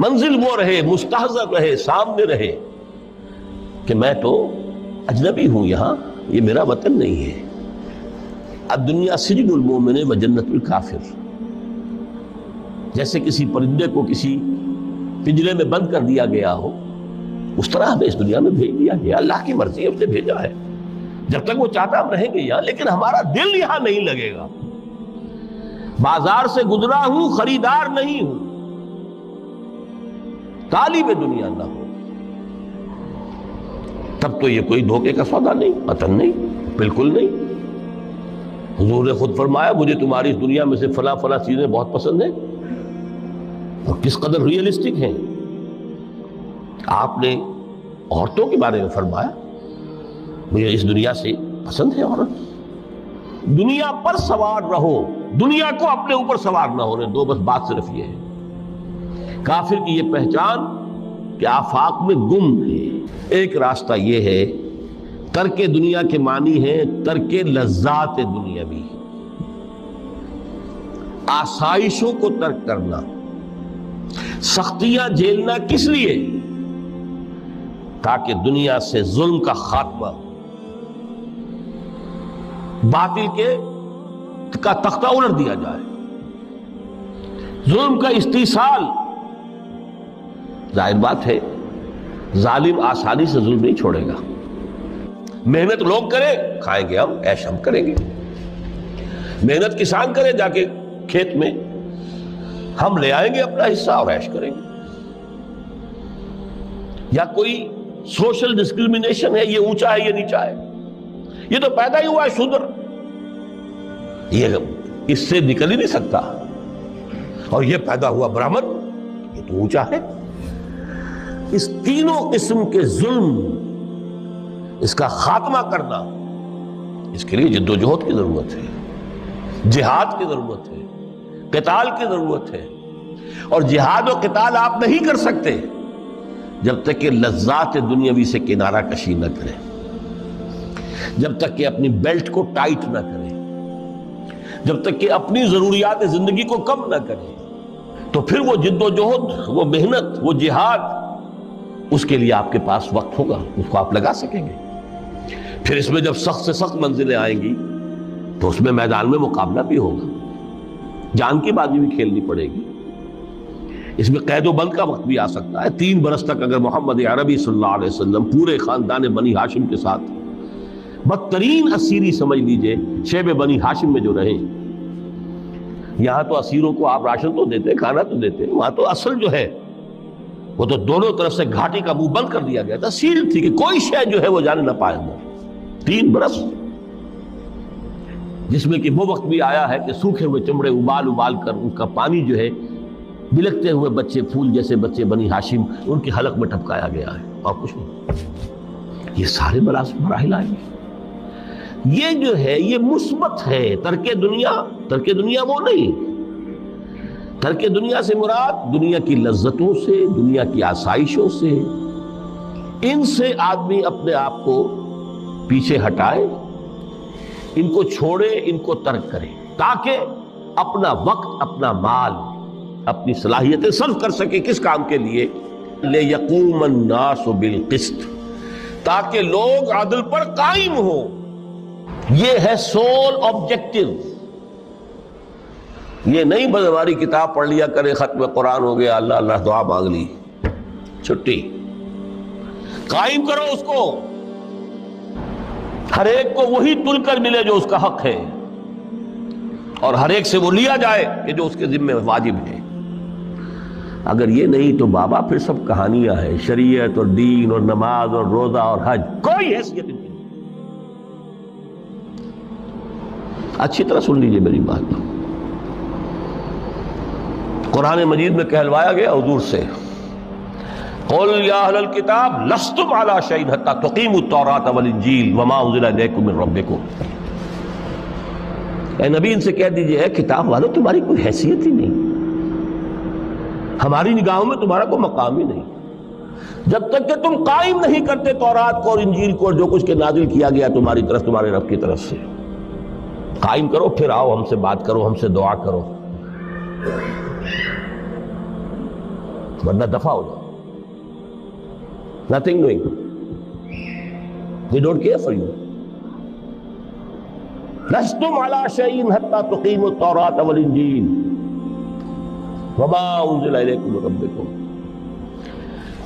منزل وہ رہے، مستحضر رہے، سامنے رہے کہ میں تو اجنبی ہوں، یہاں یہ میرا وطن نہیں ہے۔ الدنیا سجن المومن و جنت الکافر، جیسے کسی پرندے کو کسی پنجرے میں بند کر دیا گیا ہو، اس طرح ہمیں اس دنیا میں بھیج دیا گیا، اللہ کی مرضی ہم نے بھیجا ہے۔ جب تک وہ چاہتا ہم رہیں گے یہاں، لیکن ہمارا دل یہاں نہیں لگے گا۔ بازار سے گزرا ہوں، خریدار نہیں ہوں، طالب دنیا نہ ہو، تب تو یہ کوئی دھوکے کا سودا نہیں، وطن نہیں، بالکل نہیں۔ حضور نے خود فرمایا مجھے تمہاری اس دنیا میں سے فلاں فلاں چیزیں بہت پسند ہیں، اور کس قدر ریئلسٹک ہیں۔ آپ نے عورتوں کے بارے میں فرمایا مجھے اس دنیا سے پسند ہے عورت۔ دنیا پر سوار رہو، دنیا کو اپنے اوپر سوار نہ ہونے دو، بس بات صرف یہ ہے۔ کافر کی یہ پہچان کہ آفاق میں گم ہے۔ ایک راستہ یہ ہے، ترک دنیا کے معنی ہے ترک لذات دنیاوی، آسائشوں کو ترک کرنا، سختیاں جھیلنا کس لیے؟ تاکہ دنیا سے ظلم کا خاتمہ، باطل کا تختہ الٹ دیا جائے، ظلم کا استیصال۔ ظاہر بات ہے ظالم آسانی سے ظلم نہیں چھوڑے گا، محنت لوگ کریں، کھائیں گے ہم، عیش ہم کریں گے، محنت کسان کرے جا کے کھیت میں، ہم لے آئیں گے اپنا حصہ اور عیش کریں گے۔ یا کوئی سوشل ڈسکریمنیشن ہے، یہ اونچا ہے یہ نیچا ہے، یہ تو پیدا ہی ہوا ہے شودر، یہ اس سے نکل ہی نہیں سکتا، اور یہ پیدا ہوا برہمن، یہ تو اونچا ہے۔ اس تینوں قسم کے ظلم، اس کا خاتمہ کرنا، اس کے لیے جد و جہد کی ضرورت ہے، جہاد کی ضرورت ہے، قتال کی ضرورت ہے۔ اور جہاد و قتال آپ نہیں کر سکتے جب تک کہ لذات دنیاوی سے کنارہ کشی نہ کریں، جب تک کہ اپنی بیلٹ کو ٹائٹ نہ کریں، جب تک کہ اپنی ضروریات زندگی کو کم نہ کریں، تو پھر وہ جد و جہد، وہ محنت، وہ جہاد، اس کے لیے آپ کے پاس وقت ہوگا، اس کو آپ لگا سکیں گے۔ پھر اس میں جب سخت سے سخت منزلیں آئیں گی تو اس میں میدان میں مقابلہ بھی ہوگا، جان کی بازی بھی کھیلنی پڑے گی، اس میں قید و بند کا وقت بھی آ سکتا ہے۔ 3 برس تک اگر محمد عربی صلی اللہ علیہ وسلم پورے خاندان بنی ہاشم کے ساتھ بدترین اسیری سمجھ لیجئے شیب بنی ہاشم میں جو رہے، یہاں تو اسیروں کو آپ راشن تو دیتے، کھانا تو دیتے، وہاں تو اصل جو ہے وہ تو دونوں طرف سے گھاٹی کا منہ بند کر دیا گیا تھا، سیل تھی کہ کوئی شے جو ہے وہ جانے نہ پائے اندر۔ 3 برس، جس میں کہ وہ وقت بھی آیا ہے کہ سوکھے ہوئے چمڑے ابال ابال کر ان کا پانی جو ہے بلکتے ہوئے بچے، پھول جیسے بچے بنی ہاشم، ان کی حلق میں ٹپکایا گیا ہے، اور کچھ نہیں۔ یہ سارے مراحل آئیں گے۔ یہ جو ہے یہ مثبت ہے۔ ترک دنیا وہ نہیں۔ ترک دنیا سے مراد دنیا کی لذتوں سے، دنیا کی آسائشوں سے، ان سے آدمی اپنے آپ کو پیچھے ہٹائے، ان کو چھوڑے، ان کو ترک کرے، تاکہ اپنا وقت، اپنا مال، اپنی صلاحیتیں صرف کر سکے۔ کس کام کے لیے؟ لِيَقُومَ النَّاسُ بِالْقِسْطِ، تاکہ لوگ عدل پر قائم ہوں۔ یہ ہے سول آبجیکٹو۔ یہ نہیں بس ہماری کتاب پڑھ لیا کرے، ختم قرآن ہو گیا، اللہ اللہ دعا مانگ لی، چھٹی۔ قائم کرو اس کو، ہر ایک کو وہی تل کر ملے جو اس کا حق ہے، اور ہر ایک سے وہ لیا جائے کہ جو اس کے ذمہ واجب ہے۔ اگر یہ نہیں تو بابا پھر سب کہانیاں ہیں، شریعت اور دین اور نماز اور روزہ اور حج، کوئی حیثیت نہیں۔ اچھی طرح سن لیجئے میری بات۔ قرآن مجید میں کہلوایا گیا حضور سے، قُلْ يَا أَهْلَ الْكِتَابِ لَسْتُمْ عَلَىٰ شَيْءٍ حَتَّىٰ تُقِيمُوا التَّوْرَاةَ وَالْإِنْجِيلَ وَمَا أُنزِلَ إِلَيْكُم مِّن رَّبِّكُمْ۔ اے نبی ان سے کہہ دیجئے، اے کتاب والو تمہاری کوئی حیثیت ہی نہیں، ہماری نگاہوں میں تمہارا کوئی مقام ہی نہیں، جب تک کہ تم قائم نہیں کرتے تورات کو اور انجیل کو اور جو کچھ کے نازل کیا گیا تمہاری طرف، تمہارے رب کی طرف سے۔ قائم کرو، پھر آؤ ہم سے بات کرو، ہم سے دعا کرو۔ ورنہ دفع ہو جاؤ. Nothing doing. They don't care for you. لستم على شيء حتى تقيموا التوراة والإنجيل وما أنزل إليكم من ربكم.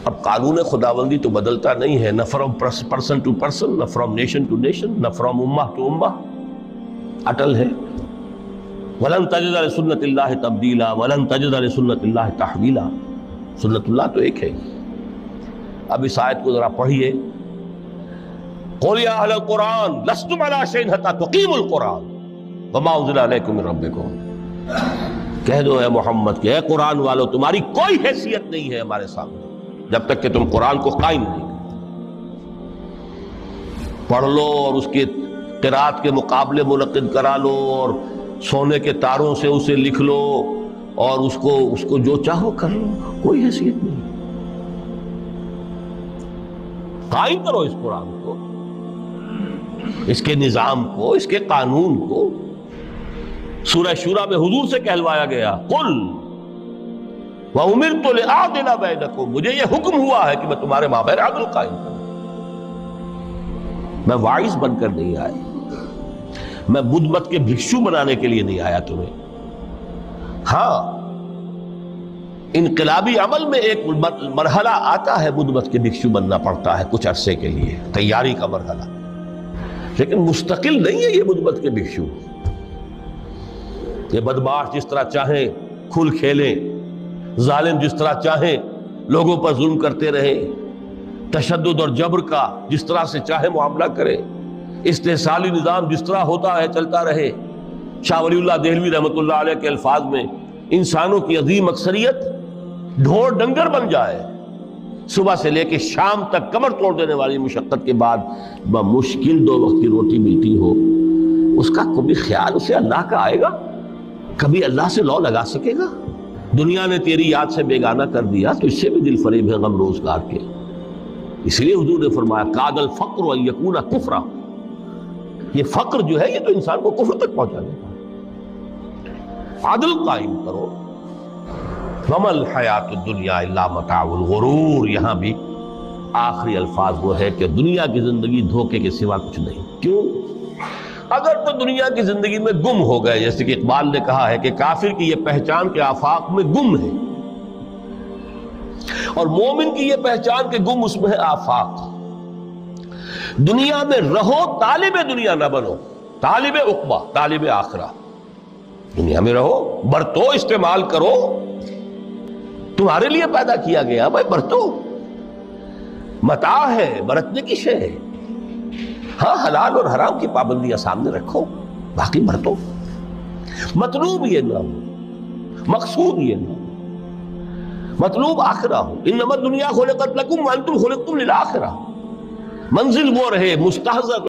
اب قانون خداوندی تو بدلتا نہیں ہے، نہ فرام پرسن ٹو پرسن، نہ فرام نیشن ٹو نیشن، نہ فرام امہ ٹو امہ، اٹل ہے. وَلَن تَجِدَ لِسُنَّتِ اللَّهِ تَبْدِيلًا وَلَن تَجِدَ لِسُنَّتِ اللَّهِ تَحْوِيلًا. سنت اللہ تو ایک ہے. اب اس آیت کو ذرا پڑھیے. قُلْ يَا أَهْلَ الْقُرْآنِ لَسْتُمْ عَلَىٰ شَيْءٍ حَتَّىٰ تُقِيمُوا الْقُرْآنَ وَمَا أُنزِلَ إِلَيْكُم مِّن رَّبِّكُمْ. کہہ دو اے محمد کہ اے قرآن والو، تمہاری کوئی حیثیت نہیں ہے ہمارے سامنے جب تک کہ تم قرآن کو قائم نہیں کرو. پڑھ لو اور اس کے قرات کے مقابلے منعقد کرا لو اور سونے کے تاروں سے اسے لکھ لو اور اس کو جو چاہو کر لو، کوئی حیثیت نہیں. قائم کرو اس قرآن کو، اس کے نظام کو، اس کے قانون کو. سورہ شورى میں حضور سے کہلوایا گیا قل وَأُمِرْتُ لِأَعْدِلَ بَيْنَكُمْ، مجھے یہ حکم ہوا ہے کہ میں تمہارے مابین عدل قائم کروں. میں واعظ بن کر نہیں آیا، میں بدھ مت کے بھکشو بنانے کے لیے نہیں آیا تمہیں. ہاں، انقلابی عمل میں ایک مرحلہ آتا ہے، بدھ مت کے بھکشو بننا پڑتا ہے کچھ عرصے کے لیے، تیاری کا مرحلہ، لیکن مستقل نہیں ہے یہ بدھ مت کے بھکشو. یہ بدماش جس طرح چاہیں کھل کھیلیں، ظالم جس طرح چاہیں لوگوں پر ظلم کرتے رہیں، تشدد اور جبر کا جس طرح سے چاہے معاملہ کرے، استحصالی نظام جس طرح ہوتا ہے چلتا رہے. شاہ ولی اللہ دہلوی رحمۃ اللہ علیہ کے الفاظ میں انسانوں کی عظیم اکثریت ڈھور ڈنگر بن جائے، صبح سے لے کے شام تک کمر توڑ دینے والی مشقت کے بعد بمشکل 2 وقت کی روٹی ملتی ہو، اس کا کبھی خیال اسے اللہ کا آئے گا؟ کبھی اللہ سے لو لگا سکے گا؟ دنیا نے تیری یاد سے بیگانہ کر دیا تو اس سے بھی دل فریب ہے غم روزگار کے. اس لیے حضور نے فرمایا کاد الفقر ان یکون کفرا، یہ فقر جو ہے یہ تو انسان کو کفر تک پہنچانے کا. عدل قائم کرو. وما الحیات الدنیا الا متاع الغرور، یہاں بھی آخری الفاظ وہ ہے کہ دنیا کی زندگی دھوکے کے سوا کچھ نہیں. کیوں؟ اگر تو دنیا کی زندگی میں گم ہو گئے، جیسے کہ اقبال نے کہا ہے کہ کافر کی یہ پہچان کے آفاق میں گم ہے، اور مومن کی یہ پہچان کے گم اس میں ہے آفاق. دنیا میں رہو، طالب دنیا نہ بنو، طالب عقبہ، طالب آخرہ. دنیا میں رہو، برتو، استعمال کرو، تمہارے لیے پیدا کیا گیا، بھائی برتو، متاع ہے، برتنے کی شے ہے. ہاں، حلال اور حرام کی پابندیاں سامنے رکھو، باقی برتو. مطلوب یہ نہ ہو، مقصود یہ نہ ہو، مطلوب آخرہ ہو. انما الدنیا خلقت لکم وانتم خلقتم للآخرہ. منزل وہ رہے مستحضر